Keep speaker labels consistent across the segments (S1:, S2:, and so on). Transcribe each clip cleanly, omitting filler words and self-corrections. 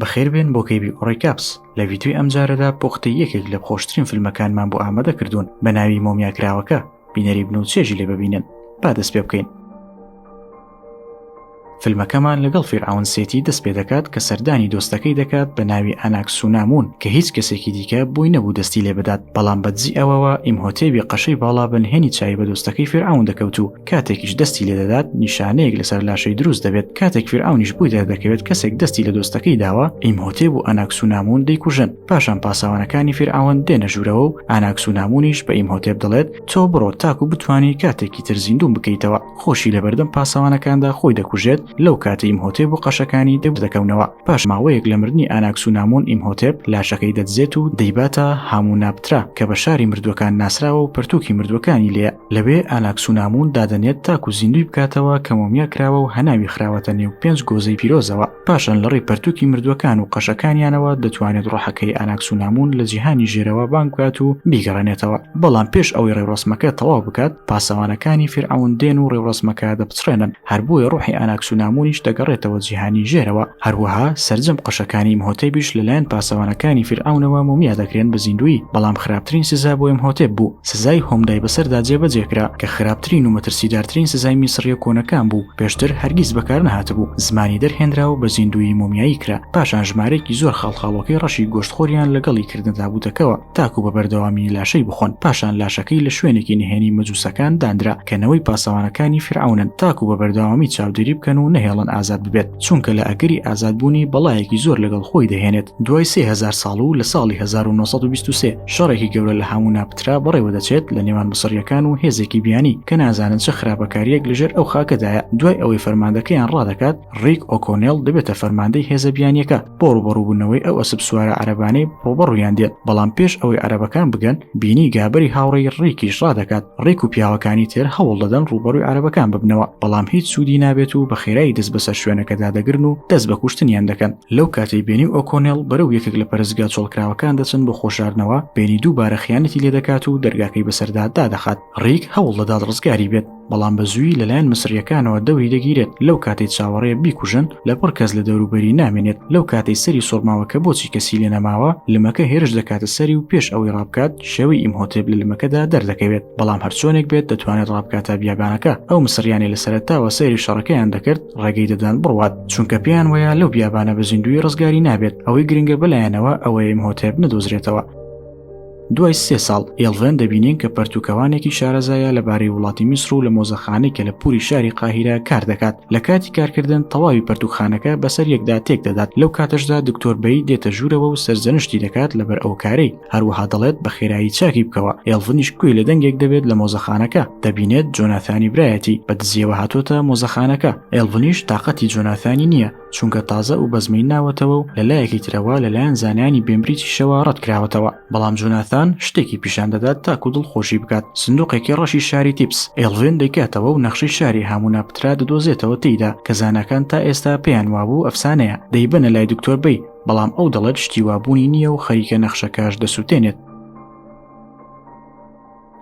S1: بەخێربێن بۆ کەیبی ئۆڕیکاپس لە ڤیدیۆی ئەمجارەدا پۆختی یەکێک لە خۆشترین فیلمەکانمان بۆ ئامادە کردوون بە ناوی مۆمیاکراوەکە. بینەری بن و چێژی لێ ببینن. با دەست پێ بکەین. فیلمەکەمان لەگەڵ فیرعون سێتی دەست پێ دەکات کە سەردانی دۆستەکەی دەکات بە ناوی ئاناکسونامون کە هیچ کەسێکی دیکە بۆی نەبوو دەستی لێ بدات، بەڵام بەدزی ئەوەوە ئیمهۆتێبی قەشەی باڵا بنهێنی چای بە دۆستەکەی فیرعون دەکەوت و کاتێکیش دەستی لێ دەدات نیشانەیەک لەسەر لاشەی دروست دەبێت. کاتێک فیرعونیش بووی دەکەوێت کەسێک دەستی لە دۆستەکەی داوە، ئیمهۆتێب و ئاناکسونامون دەیکوژن. پاشان پاسەوانەکانی فیرعون دێنە ژوورەوە و ئاناکسونامونیش بە ئیمهۆتێب دەڵێت تۆ بڕۆ تاکو بتوانی کاتێکی تر زیندوو بکەیتەوە. خۆشی لەبەردەم پاسەوانەکاندا خۆی دەکوژێت. لەو کاتە ئیمهۆتێب و قەشەکانی دەکەونەوە. پاش ماوەیەک لە مردنی ئاناکسونامون ئیمهۆتێب لاشەکەی دەدزێت و دەیباتە هاموناپترا کە بە شاری مردوەکان ناسراوە و پەرتووکی مردوەکانی لێە. لەوێ ئاناکسونامون دادەنێت تاکو زیندوی بکاتەوە کە مۆمیا کراوە و هەناوی خراوەتە نێو 5 گۆزەی پیرۆزەوە. پاشان لەڕێی پەرتووکی مردوەکان و قەشەکانیانەوە دەتوانێت ڕۆحەکەی ئاناکسونامون لە جیهانی ژێرەوە بانگ بکات و بیگەڕێنێتەوە. بەڵام پێش ئەوەی ڕێوڕسمەکە تەواو بکات، پاسەوانەکانی فیرعون دێن و ڕێوڕسمەکە دەپچڕێنن. هەر بۆیە ڕۆحی ئاناکسونامونیش دەگەڕێتەوە جیهانی ژێرەوە. هەروەها سەرجەم قەشەکانی ئیمهۆتێبیش لەلایەن پاسەوانەکانی فیرعونەوە مۆمیا دەکرێن بە زیندوی. بەڵام خراپترین سزا بۆ ئیمهۆتێب بوو. سزای هۆمدای بەسەردا جێبەجێکرا کە خراپترین و مەترسیدارترین سزای میسریە کۆنەکان بوو. پێشتر هەرگیز بەکار نەهاتبوو. زمانی دەرهێنرا و بە زیندوی مۆمیایی کرا. پاشان ژمارەیەکی زۆر خاڵخاڵۆکەی ڕەشی گۆشتخۆریان لەگەڵی کردن تابوتەکەوە تاکو بە بەردەوامی لاشەی بخۆن. پاشان لاشەکەی لە شوێنێکی نهێنی مەجووسەکان دانرا کە نەوەی پاسەوانەکانی فیرعونن تاکو بە بەردەوامی چاودێری بکەن و نەهێڵن ئازاد ببێت، چونکە لە ئەگەری ئازادبوونی بەڵایەکی زۆر لەگەڵ خۆی دەهێنێت. دوای 3000 ساڵ و لە ساڵی 1923 شەڕێکی گەورە لە هاموناپترا بەڕێوە دەچێت لە نێوان مسریەکان و هێزێکی بیانی کە نازانن چه خراپەکاریەک لەژێر ئەو خاکەدایە. دوای ئەوەی فەرماندەکەیان ڕادەکات، ڕیک ئۆکۆنێل دەبێتە فەرماندەی هێزە بیانیەکە بۆ ڕوبەڕووبوونەوەی ئەو ئەسب سوارە عەرەبانەی ڕوبەڕوویان دێت. بەڵام پێش ئەوەی عەرەبەکان بگەن، بینی گابەری هاوڕێی ڕیکیش ڕادەکات. ڕیک و پیاوەکانی تر هەوڵ دەدەن ڕوبەڕووی عەرەبەکان ببنەوە، بەڵام هیچ سوودی نابێت و بە خێرایی دەست بەسەر شوێنەکەدا دەگرن و دەست بە کوشتنیان دەکەن. لەو کاتەی بینی و ئۆکۆنێل بەرەو یەکێک لە پەرستگا چۆڵکراوەکان دەچن بۆ خۆشاردنەوە، بینی دووبارە خیانەتی لێ دەکات و دەرگاکەی بەسەردا دادەخات. ڕیک هەوڵ دەدات ڕزگاری بێت، بەڵام بە زووی لەلایەن مسریەکانەوە دەوری دەگیرێت. لەو کاتەی چاوەڕێ بیکوژن، لە پڕ کەس لە دەوروبەری نامێنێت. لەو کاتەی سەری سۆڵماوە کە بۆچی کەسی لێ نەماوە، لمەکە هێرش دەکاتە سەری و پێش ئەوەی ڕابکات شێوەی ئیمهۆتێب لە لمەکەدا دەردەکەوێت. بەڵام هەرچۆنێک بێت دەتوانێت ڕابکاتە بیابانەکە. ئەو مسریانی لە سەرەتاوە سەیری شەڕەکەیان دەکرد، ڕێگەی دەدان بڕوات، چونکە پێیان وایە لەو بیابانە بە زیندوی ڕزگاری نابێت. ئەوەی گرنگە بەلایەنەوە ئەوەیە ئیمهۆتێب نەدۆزرێتەوە. دوای 3 ساڵ ئێڵڤن دەبینین کە پەرتوکەوانێکی شارەزایە لەبارەی وڵاتی میسر و لە مۆزەخانەی کە لە پوری شاری قاهیرە کار دەکات. لە کاتی کارکردن تەواوی پەرتوخانەکە بەسەر یەکدا تێک دەدات. لەو کاتەشدا دکتۆر بەی دێتە ژوورەوە و سەرجەنشتی دەکات لەبەر ئەو کارەی. هەروەها دەڵێت بە خێرایی چاکی بکەوە. ئێڵڤنیش کوێی لە دەنگێک دەبێت لە مۆزەخانەکە. دەبینێت جۆناثانی برایەتی بە دزیەوە هاتوۆتە مۆزەخانەکە. ئێڵڤنیش تاقەتی جۆناثانی نییە، چونکە تازە و بەزمەی ناوەتەوە و لەلایەکی ترەوە لەلایەن زانایانی بێمبریجیشەوە ڕەت کراوەتەوە. بەڵام جۆناثان شتێکی پیشان دەدات تاکو دڵخۆشی بکات. سندوقێکی ڕەشی شاری تیپس. ئێڵڤن دەیکاتەوە و نەخشەی شاری هاموناپترا دەدۆزێتەوە تێیدا کە زانەکان تا ئێستا پێیان وابوو ئەفسانەیە. دەیبەنە لای دکتۆر بەی، بەڵام ئەو دەڵێت شتی وابوونی نییە و خەریکە نەخشەکەش دەسووتێنێت.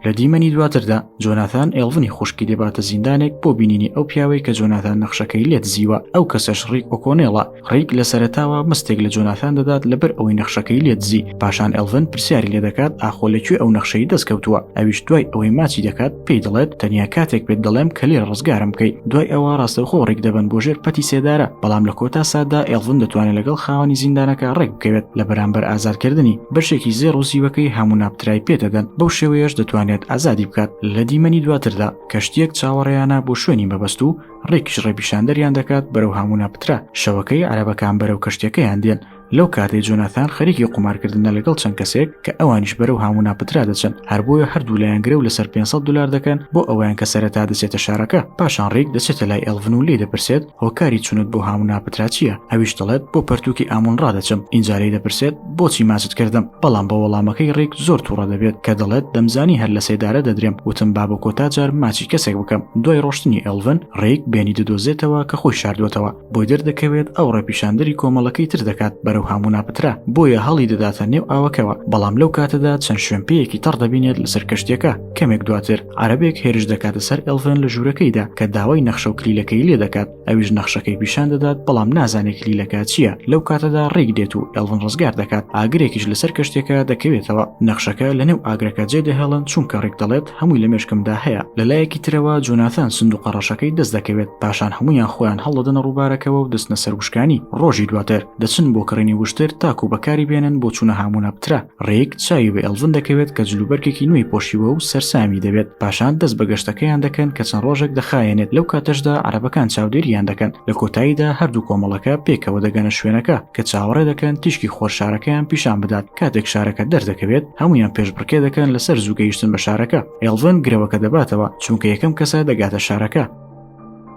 S1: لە دیمەنی دواتردا جۆناثان ئێڵڤنی خوشکی دەباتە زیندانێک بۆ بینینی ئەو پیاوەی کە جۆناثان نەخشەکەی لێت زیوە. ئەو کەسەش ڕیک ئۆکۆنێڵە. ڕیک لە سەرەتاوە مستێک لە جۆناثان دەدات لەبەر ئەوەی نەخشەکەی لێت زی. پاشان ئێڵڤن پرسیاری لێ دەکات ئاخۆ لەکوێ ئەو نەخشەی دەستکەوتووە. ئەویش دوای ئەوەی ماچی دەکات پێی دەڵێت تەنیا کاتێک پێت دەڵێم کە لێرە ڕزگارم بکەیت. دوای ئەوە ڕاستەوخۆ ڕێک دەبن بۆ ژێر پەتی سێدارە. بەڵام لە کۆتا سادا ئێڵڤن دەتوانێت لەگەڵ خاوەنی زیندانەکە ڕێک بکەوێت لە بەرامبەر ئازادکردنی. بەشێکی زێڕ و زیوەکەی هاموناپترای پێدەدەن، بەو شێوەیەش دەتوانێت ئازادی بکات. لە دیمەنی دواتردا کەشتیەک چاوەڕێیانە بۆ شوێنی مەبەست و ڕێکیش ڕێپیشاندەریان دەکات بەرەو هاموناپترا. شەوەکەی عەرەبەکان بەرەو کەشتیەکەیان دێن. لەو کاتەی جۆناثان خەریکی قومارکردنە لەگەڵ چەند کەسێک کە ئەوانیش بەرەو هاموناپترا دەچن. هەر بۆیە هەردوو لایەن گرە و لەسەر 500 دلار دەکەن بۆ ئەویان کە سەرەتا دەچێتە شارەکە. پاشان ڕێک دەچێتە لای ئێڵڤن و لێ دەپرسێت هۆکاری چونت بۆ هاموناپترا چییە؟ ئەویش دەڵێت بۆ پەرتووکی ئامون ڕادەچم. اینجا لێ دەپرسێت بۆچی ماچت کردم؟ بەڵام بە وەڵامەکەی ڕێک زۆر تووڕە دەبێت کە دەڵێت دەمزانی هەر لە سێدارە دەدرێم، وتم با بە کۆتا جار ماچی کەسێک بکەم. دوای ڕۆشتنی ئێڵڤن ڕێک بێنی دەدۆزێتەوە کە خۆی شاردوێتەوە. بۆی دەردەکەوێت ئەو ڕێپیشاندەری کۆمەڵەکەی تر دەکات بەرەو بەرەو هەموو ناپترا بۆیە هەڵی دەداتە نێو ئاوەکەوە بەڵام لەو کاتەدا چەند شوێنپەیەکی تەڕ دەبینێت لەسەر کەشتیەکە کەمێک دواتر عەرەبێک هێرش دەکاتە سەر ئێلڤن لە ژوورەکەیدا کە داوای نەخشە و کلیلەکەی لێ دەکات ئەویش نەخشەکەی پیشان دەدات بەڵام نازانێت کلیلەکە چییە لەو کاتەدا ڕێک دێت و ئێلڤن ڕزگار دەکات ئاگرێکیش لەسەر کەشتێکە دەکەوێتەوە نەخشەکە لەنێو ئاگرەکە جێ دەهێڵن چونکە ڕێک دەڵێت هەمووی لە مێشکمدا هەیە لەلایەکی ترەوە جۆناتان سندوقە ڕەشەکەی دەست دەکەوێت پاشان هەمویان خۆیان هەڵدەدەن ڕووبارەکەەوە و دەستنە سەر وشکانی ڕۆژی دواتر دەچن بۆ کڕینی وشتر تاکو بەکاری بێنن بۆ چوونە هەموو نەپترا ڕێک چاوی بە ئێلڤن دەکەوێت کە جلوبەرگێکی نوێی پۆشیوە و سەرسامی دەبێت پاشان دەست بە گەشتەکەیان دەکەن کە چەند ڕۆژێک دەخایێنێت لەو کاتەشدا عەرەبەکان چاودێریان دەکەن لە کۆتاییدا هەردوو کۆمەڵەکە پێکەوە دەگەنە شوێنەکە کە چاوەڕێ دەکەن تیشکی خۆرشارەکەیان پیشان بدات کاتێک شارەکە دەردەکەوێت هەمویان پێشبڕکێ دەکەن لەسەر زووگەیشتن بە شارەکە ئێلڤن گرەوەکە دەباتەوە چونکە یەکەم کەسە دەگاتە شارەکە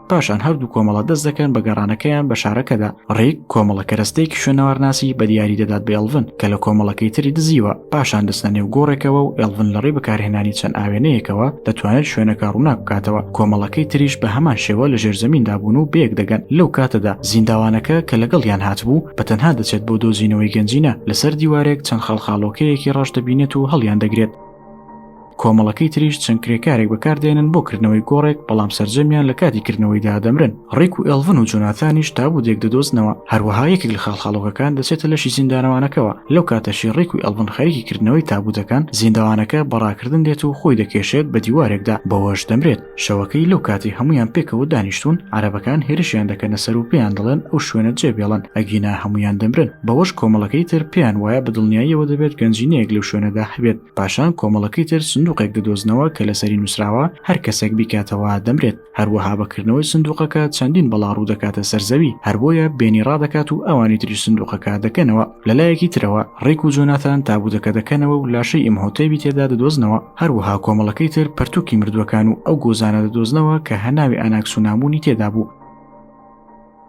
S1: پاشان هەردوو کۆمەڵە دەست دەکەن بە گەڕانەکەیان بە شارەکەدا ڕێک کۆمەڵە کەرەستەیەکی شوێنەوارناسی بە دیاری دەدات بە ئێلڤن کە لە کۆمەڵەکەی تری دزیوە پاشان دەستە نێو گۆڕێکەوە و ئێلڤن لە ڕێی بەکارهێنانی چەند ئاوێنەیەکەوە دەتوانێت شوێنەکە ڕووناک بکاتەوە کۆمەڵەکەی تریش بە هەمان شێوە لە ژێرزەمیندا بوون و بەیەک دەگەن لەو کاتەدا زینداوانەکە کە لەگەڵیان هاتبوو بەتەنها دەچێت بۆ دۆزینەوەی گەنجینە لەسەر دیوارێک چەند خەڵخاڵۆکەیەکی ڕەش دەبینێت و هەڵیان دەگرێت کۆمەڵەکەی تریش چەند کرێکارێک بەکاردێنن بۆ کردنەوەی گۆڕێک بەڵام سەرجەمیان لە کاتی کردنەوەیدا دەمرن ڕێک و ئێلڤن و جۆناتانیش تابوودێک دەدۆزنەوە هەروەها یەکێک لە خاڵخاڵۆکەکان دەچێتە لەشی زیندانەوانەکەەوە لەو کاتەشی ڕێک و ئێلڤن خەریکی کردنەوەی تابوودەکان زینداوانەکە بەڕاکردن دێت و خۆی دەکێشێت بە دیوارێکدا بەوەش دەمرێت شەوەکەی لەو کاتی هەمویان پێکەوە دانیشتون عەرەبەکان هێرشیان دەکەنە سەر و پێیان دەڵێن ئەو شوێنە جێبێڵن ئەگینا هەمویان دەمرن بەوەش کۆمەڵەکەی تر پێیان وایە بەدڵنیاییەوە دەبێت گەنجینەیەک لەو شوێنەدا هەبێت پاشان کۆمەڵەکەی تر سندوقێک دەدۆزنەوە کە لەسەری نووسراوە هەر کەسێک بیکاتەوە دەمرێت هەروەها بەکردنەوەی سندوقەکە چەندین بەڵاڕوو دەکاتە سەرزەوی هەر بۆیە بێنی ڕادەکات و ئەوانی تری سندوقەکە دەکەنەوە لەلایەکی ترەوە ڕێک و جۆناتان تابوودەکە دەکەنەوە و لاشەی ئیمهۆتێبی تێدا دەدۆزنەوە هەروەها کۆمەڵەکەی تر پەرتووکی مردووەکان و ئەو گۆزانە دەدۆزنەوە کە هەناوی ئەناکسونامونی تێدا بوو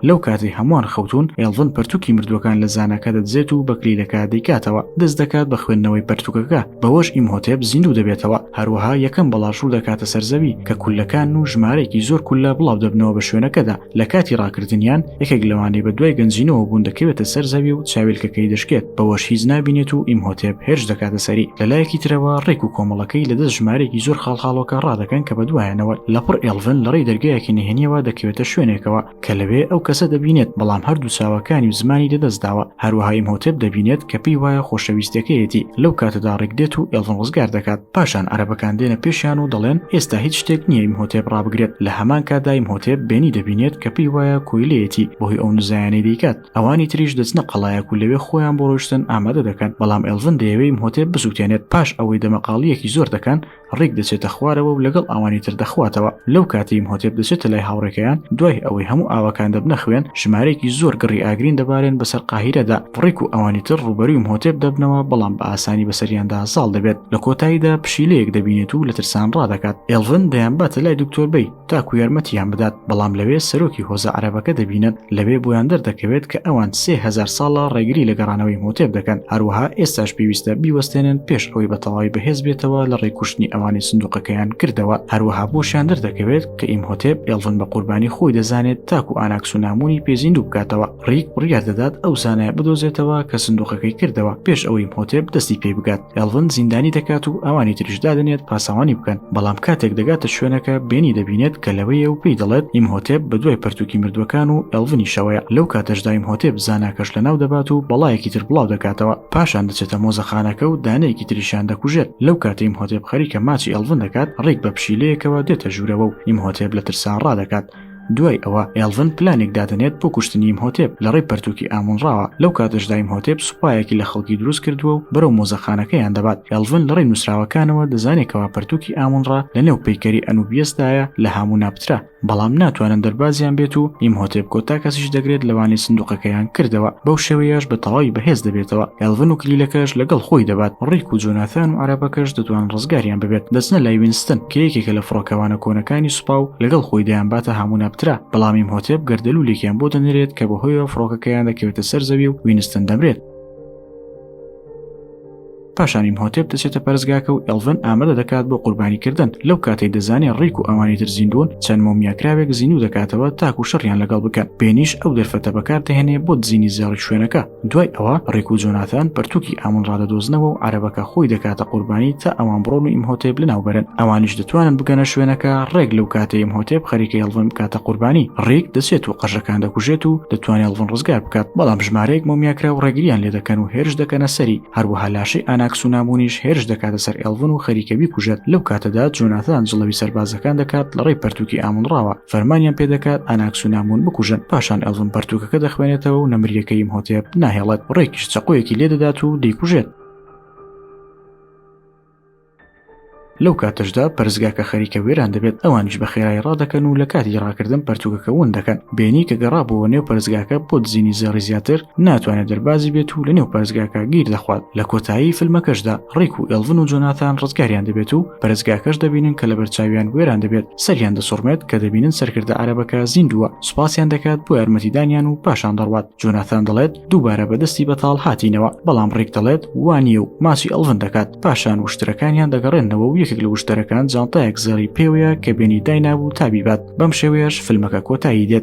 S1: لەو کاتی هەمووان خەوتون ئێلڤن پەرتووکی مردووەکان لە زانەکە دەدزێت و بە کلیلەکە دەیکاتەوە دەست دەکات بە خوێندنەوەی پەرتووکەکە بەوەش ئیمهۆتێب زیندوو دەبێتەوە هەروەها یەکەم بەڵاشوو دەکاتە سەرزەوی کە کولەکان و ژمارەیەکی زۆر کولە بڵاو دەبنەوە بە شوێنەکەدا لە کاتی ڕاکردنیان یەکێک لەوانەی بە دوای گەنجینەوە بوون دەکەوێتە سەرزەوی و چاویلکەکەی دەشکێت بەوەش هیچ نابینێت و ئیمهۆتێب هێرش دەکاتە سەری لەلایەکی ترەوە ڕێک و کۆمەڵەکەی لەدەست ژمارەیەکی زۆر خاڵخاڵۆکە ڕادەکەن کە بەدوایانەوە لەپڕ ئێلڤن لە ڕێی دەرگایەکی نهێنیەوە دەکەوێتە شوێنێکەوە کە لەوێ ئەو کەسە دەبینێت بەڵام هەردوو چاوەکانی و زمانی لەدەستداوە هەروەها ئیمهۆتێب دەبینێت کە پێی وایە خۆشەویستەکەیەتی لەو کاتەدا ڕێک دێت و ئێلڤن ڕزگار دەکات پاشان عەرەبەکان دێنە پێشیان و دەڵێن ئێستا هیچ شتێک نییە ئیمهۆتێب ڕابگرێت لە هەمان کاتدا ئیمهۆتێب بێنی دەبینێت کە پێی وایە کۆیلەیەتی بۆهی ئەو نزایانەی دەیکات ئەوانی تریش دەچنە قەڵایەک و لەوێ خۆیان بۆ ڕۆیشتن ئامادە دەکەن بەڵام ئێلڤن دەیەوێت ئیمهۆتێب بسووتێنێت پاش ئەوەی دەمەقاڵیەکی زۆر دەکەن ڕێک دەچێتە خوارەوە و لەگەڵ ئەوانی تر دەخواتەوە لەو کاتی ئیمهۆتێب دەچێتە لای هاوڕێکەکان دوای ئەوەی هەموو ئاوەکان دەبنە خوێن ژمارەیەکی زۆر گڕی ئاگرین دەبارێن بەسەر قاهیرەدا ڕێک و ئەوانی تر ڕوبەروی ئیمهۆتێب دەبنەوە بەڵام بە ئاسانی بەسەریاندا ساڵ دەبێت لە کۆتاییدا پشیلەیەک دەبینێت و لە ترسان ڕادەکات ئێلڤن دەیان باتە لای دکتۆر بەی تاکو یارمەتیان بدات بەڵام لەوێ سەرۆکی هۆزە عەرەبەکە دەبینن لەوێ بۆیان دەردەکەوێت کە ئەوان 3000 ساڵە ڕێگری لە گەڕانەوەی ئیمهۆتێب دەکەن هەروەها ئێستاش پێویستە بیوەستێنن پێش ئەوەی بە تەواوی بەهێز بێتەوە لە ڕێکوشتنی ئەوانی سندوقەکەیان کردەوە هەروەها بۆشیان دەردەکەوێت کە ئیمهۆتێب ئێلڤن بە قوربانی خۆی دەزانێت تاکو ئاناکسونامونی پێزیندوو بکاتەوە ڕێک بڕیار دەدات ئەو زانایە بدۆزێتەوە کە سندوقەکەی کردەوە پێش ئەوەی ئیمهۆتێب دەستی پێ بگات ئێلڤن زیندانی دەکات و ئەوانی تریش دادنێت پاسەوانی بکەن بەڵام کاتێک دەگاتە شوێنەکە بێنی دەبینێت کە لەوەیە و پێی دەڵێت ئیمهۆتێب بەدوای پەرتووکی مردووەکان و ئێلڤنی شەوەیە لەو کاتەشدا ئیمهۆتێب زاناکەش لەناو دەبات و بەڵایەکی تر بڵاو دەکاتەوە پاشان دەچێتە مۆزەخانەکە و دانەیەکی تریشان دەکوژێت لەو کاتە ئیمهۆتێب خەریکە ماچی ئێلڤن دەکات ڕێک بە پشیلەیەکەوە دێتە ژوورەوە و ئیمهۆتێب لە ترسان ڕادەکات دوای ئەوە ئێلڤن پلانێک دادنێت بۆ کوشتنی ئیمهۆتێب لە ڕێی پەرتووکی ئامونڕاوە لەو کاتەشدا ئیمهۆتێب سوپایەکی لە خەڵکی دروست کردووە و بەرەو مۆزەخانەکەیان دەبات ئێلڤن لە ڕێی نووسراوەکانەوە دەزانێتەوە پەرتووکی ئامونڕا لە نێو پەیکەری ئەنوبیەسدایە لە هەموو ناپترا بەڵام ناتوانن دەربازیان بێت و ئیمهۆتێب کۆتا کەسیش دەگرێت لەوانی سندوقەکەیان کردەوە بەو شێوەیەش بە تەواوی بەهێز دەبێتەوە ئێلڤن و کلیلەکەش لەگەڵ خۆی دەبات ڕێک و جۆناتان و عەرەبەکەش دەتوان ڕزگاریان ببێت دەچنە لای وینستن کە یەکێکە لە فڕۆکەوانە کۆنەکانی سوپا و لەگەڵ خۆی دەیان باتە هەموو ناپترا بەڵام ئیمهۆتێب گەردەلوولێکیان بۆ دەنێرێت کە بەهۆیەوە فڕۆکەکەیان دەکەوێتە سەر زەوی و وینستن دەمرێت پاشان ئیمهۆتێب دەچێتە پەرستگاکە و ئێلڤن ئامادە دەکات بۆ قوربانیکردن. لەو کاتەی دەزانێت ڕیک و ئەوانی تر زیندوون چەند مۆمیاکراوێک زیندوو دەکاتەوە تاکو شەڕیان لەگەڵ بکەن. بێنیش ئەو دەرفەتە بەکاردەهێنێ بۆ دزینی زێڕی شوێنەکە. دوای ئەوە ڕیک و جۆناتان پەرتووکی ئامون ڕادەدۆزنەوە و عەرەبەکە خۆی دەکاتە قوربانی تا ئەوان بڕۆن و ئیمهۆتێب لەناوبەرن. ئەوانیش دەتوانن بگەنە شوێنەکە ڕێک لەو کاتەی ئیمهۆتێب خەریکەی ئێلڤن بکاتە قوربانی. ڕیک دەچێت و قەژەکان دەکوژێت و دەتوانێت ئێلڤن ڕزگار بکات، بەڵام ژمارەیەک مۆمیاکرا و ڕێگریان لێ دەکەن و هێرش دەکەنە سەری. هەروەها لاشەی ئاناکسونامونیش هێرش دەکاتە سەر ئێلڤن و خەریکە بیکوژێت. لەو کاتەدا جۆناتان جڵەوی سەربازەکان دەکات لە ڕێی پەرتووکی ئامونڕاوە، فەرمانیان پێ دەکات ئاناکسونامون بکوژن. پاشان ئێلڤن پەرتووکەکە دەخوێنێتەوە و نەمریەکەی ئیمهۆتێب ناهێڵێت. ڕێکیش چەقۆیەکی لێ دەدات و دەیکوژێت. لەو کاتەشدا پەرستگاکە خەریکە وێران دەبێت، ئەوانیش بە خێرایی ڕادەکەن و لە کاتی ڕاکردن پەرتووکەکە ون دەکەن. بێنی کە گەڕابەوە نێو پەرستگاکە بۆ دزینی زێڕی زیاتر ناتوانێت دەربازی بێت و لە نێو پەرستگاکە گیر دەخوات. لە کۆتایی فیلمەکەشدا ڕیک و ئێلڤن و جۆناتان ڕزگاریان دەبێت و پەرستگاکەش دەبینن کە لە بەرچاویان وێران دەبێت. سەریان دەسوڕمێت کە دەبینن سەرکردە عەرەبەکە زیندووە. سوپاسیان دەکات بۆ یارمەتیدانیان و پاشان دەڕوات. جۆناتان دەڵێت دووبارە بەدەستی بەتاڵ هاتینەوە، بەڵام ڕیک دەڵێت وانییە و ماچی ئێلڤن دەکات. پاشان وشترەکانیان دەگەڕێنەوە و یەکێک لە وشترەکان جانتایەک زەڕی پێوەیە کە بێنی داینابوو تابیبات. بەم شێوەیەش فیلمەکە کۆتایی دێت.